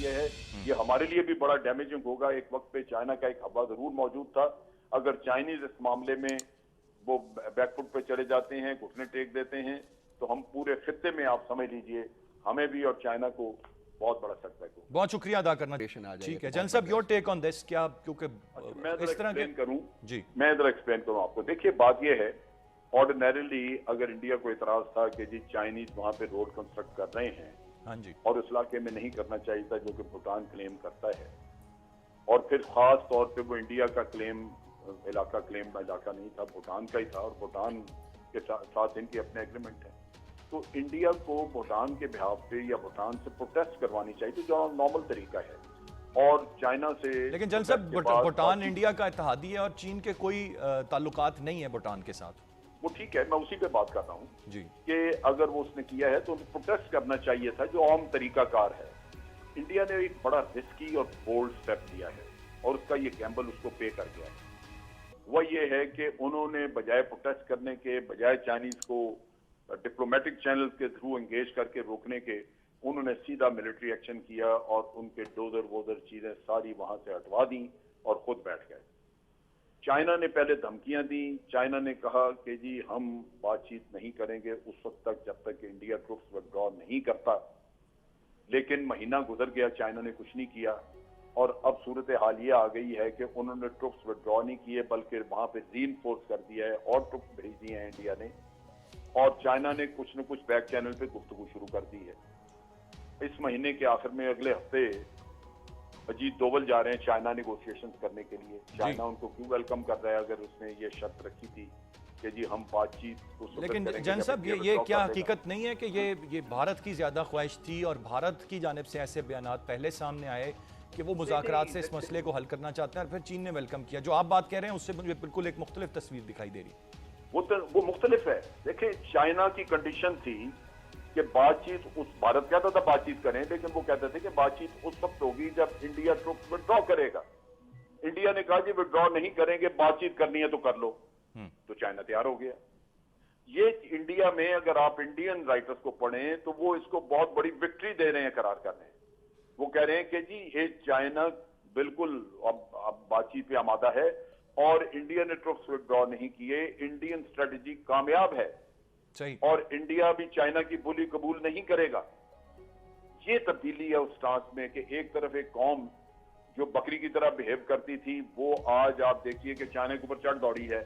गया है। ये हमारे लिए भी बड़ा डैमेजिंग होगा। एक वक्त पे चाइना का एक हवा जरूर मौजूद था। अगर चाइनीज इस मामले में वो बैकफुट पे चले जाते हैं, घुटने टेक देते हैं, तो हम पूरे खित्ते में आप समझ लीजिए हमें भी और चाइना को बहुत बड़ा सेटबैक होगा। बहुत शुक्रिया अदा करना। ठीक है जन साहब, योर टेक ऑन दिस, क्या क्योंकि मैं इस तरह के जी मैं इधर एक्सप्लेन करूं आपको। देखिए बात यह है, ऑर्डिनरीली अगर इंडिया को इतराज था कि जी चाइनीज वहां पे रोड कंस्ट्रक्ट कर रहे हैं, हाँ जी, और उस इलाके में नहीं करना चाहिए था जो कि भूटान क्लेम करता है, और फिर खास तौर पे वो इंडिया का क्लेम इलाका नहीं था, भूटान का ही था, और भूटान के साथ इनके अपने एग्रीमेंट है। तो इंडिया को भूटान के बिहाफ पे या भूटान से प्रोटेस्ट करवानी चाहिए जो नॉर्मल तरीका है, और चाइना से। लेकिन जन साहब, भूटान इंडिया का इत्तेहादी है और चीन के कोई ताल्लुकात नहीं है भूटान के साथ। वो ठीक है, मैं उसी पे बात कर रहा हूँ जी कि अगर वो उसने किया है तो प्रोटेस्ट करना चाहिए था जो आम तरीकाकार है। इंडिया ने एक बड़ा रिस्की और बोल्ड स्टेप लिया है और उसका ये गैम्बल उसको पे कर गया है। वह ये है कि उन्होंने बजाय प्रोटेस्ट करने के, बजाय चाइनीज को डिप्लोमेटिक चैनल के थ्रू एंगेज करके रोकने के, उन्होंने सीधा मिलिट्री एक्शन किया और उनके डोजर वोजर चीजें सारी वहां से हटवा दी और खुद बैठ गए। चाइना ने पहले धमकियां दी। चाइना ने कहा कि जी हम बातचीत नहीं करेंगे उस वक्त तक जब तक इंडिया ट्रुप्स विड्रॉ नहीं करता। लेकिन महीना गुजर गया, चाइना ने कुछ नहीं किया, और अब सूरत हाल ये आ गई है कि उन्होंने ट्रुप्स विड्रॉ नहीं किए बल्कि वहां पे रीइंफोर्स कर दिया है और ट्रुप्स भेज दिए हैं इंडिया ने, और चाइना ने कुछ न कुछ बैक चैनल पे गुफ्तगू शुरू कर दी है। इस महीने के आखिर में अगले हफ्ते अजीत डोवल जा रहे हैं चाइना नेगोशिएशंस करने के लिए। चाइना उनको क्यों वेलकम कर रहा है अगर उसने ये शर्त रखी थी कि जी हम बातचीत। लेकिन जन साहब, ये क्या हकीकत नहीं है कि ये भारत की ज्यादा ख्वाहिश थी और भारत की जानिब से ऐसे बयानात पहले सामने आए कि वो मुज़ाकरात से इस मसले को हल करना चाहते हैं और फिर चीन ने वेलकम किया। जो आप बात कह रहे हैं उससे मुझे बिल्कुल एक मुख्तलिफ तस्वीर दिखाई दे रही। वो मुख्तलिफ है। देखिए चाइना की कंडीशन थी कि बातचीत उस भारत कहता था बातचीत करें, लेकिन वो कहते थे कि बातचीत उस वक्त होगी जब इंडिया ट्रुप्स विड्रॉ करेगा। इंडिया ने कहा जी विड्रॉ नहीं करेंगे, बातचीत करनी है तो कर लो। तो चाइना तैयार हो गया। ये इंडिया में अगर आप इंडियन राइटर्स को पढ़ें तो वो इसको बहुत बड़ी विक्ट्री दे रहे हैं, करार कर रहे हैं। वो कह रहे हैं कि जी ये चाइना बिल्कुल अब बातचीत पे आमादा है और इंडिया ने ट्रुप्स विड्रॉ नहीं किए, इंडियन स्ट्रेटेजी कामयाब है सही, और इंडिया भी चाइना की बोली कबूल नहीं करेगा। ये तब्दीली है उस स्टांस में कि एक तरफ एक कौम जो बकरी की तरह बिहेव करती थी वो आज आप देखिए कि चाइना के ऊपर चढ़ दौड़ी है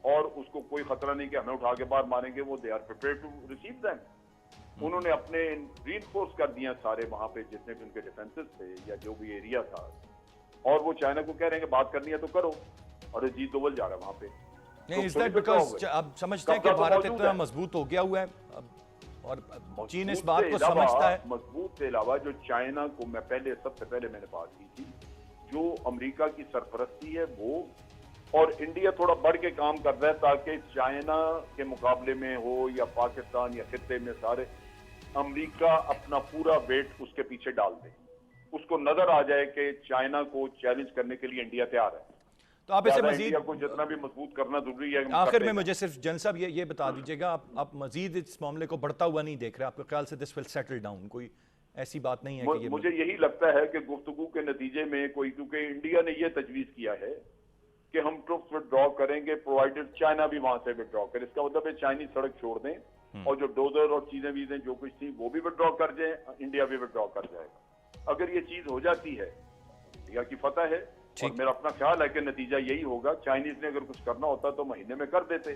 और उसको कोई खतरा नहीं कि हमें उठा के बाहर मारेंगे। वो they are prepared to receive them. उन्होंने अपने रीइंफोर्स कर दिया सारे वहां पे जितने भी उनके डिफेंसेस थे या जो भी एरिया था, और वो चाइना को कह रहे हैं कि बात करनी है तो करो, और अजीत डोवल जा रहा है वहां पे। नहीं, इज दैट बिकॉज़ आप समझते हैं कि भारत इतना मजबूत हो गया हुआ है और चीन इस बात को समझता है? मजबूत के अलावा जो चाइना को मैं सबसे पहले मैंने बात की थी, जो अमेरिका की सरपरस्ती है वो, और इंडिया थोड़ा बढ़ के काम कर रहा है ताकि चाइना के मुकाबले में हो या पाकिस्तान या खित्ते में सारे, अमेरिका अपना पूरा वेट उसके पीछे डाल दे। उसको नजर आ जाए कि चाइना को चैलेंज करने के लिए इंडिया तैयार है। तो आप इसे मजीद को जितना भी मजबूत करना जरूरी है। आखिर में मुझे सिर्फ जन साहब ये बता दीजिएगा, आप मजीद इस मामले को बढ़ता हुआ नहीं देख रहे? आपके ख्याल से दिस विल सेटल डाउन? कोई ऐसी बात नहीं है कि मुझे यही लगता है कि गुफ्तगू के नतीजे में कोई, क्योंकि इंडिया ने यह तजवीज किया है कि हम ट्रुप्स विड्रॉ करेंगे प्रोवाइडेड चाइना भी वहां से विड्रॉ करे। इसका मतलब है चाइनीज सड़क छोड़ दें और जो डोजर और चीजें वीजें जो कुछ थी वो भी विड्रॉ कर जाए, इंडिया भी विड्रॉ कर जाएगा। अगर ये चीज हो जाती है, इंडिया की फतह है और मेरा अपना ख्याल है कि नतीजा यही होगा। चाइनीज ने अगर कुछ करना होता तो महीने में कर देते,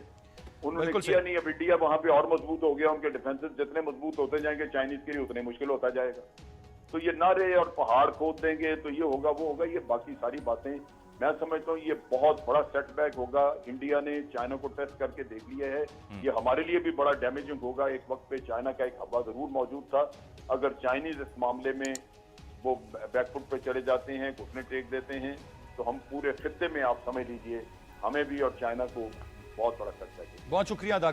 उन्होंने किया नहीं। अब इंडिया वहां पे और मजबूत हो गया, उनके डिफेंसेस जितने मजबूत होते जाएंगे चाइनीज के लिए उतने मुश्किल होता जाएगा। तो ये नारे और पहाड़ खोद देंगे तो ये होगा वो होगा, ये बाकी सारी बातें मैं समझता हूँ ये बहुत बड़ा सेटबैक होगा। इंडिया ने चाइना को टेस्ट करके देख लिया है, ये हमारे लिए भी बड़ा डैमेजिंग होगा। एक वक्त पे चाइना का एक हवा जरूर मौजूद था। अगर चाइनीज इस मामले में वो बैकफुट पे चले जाते हैं, घुटने टेक देते हैं, तो हम पूरे खित्ते में आप समझ लीजिए हमें भी और चाइना को बहुत बड़ा सेटबैक है। बहुत शुक्रिया अदा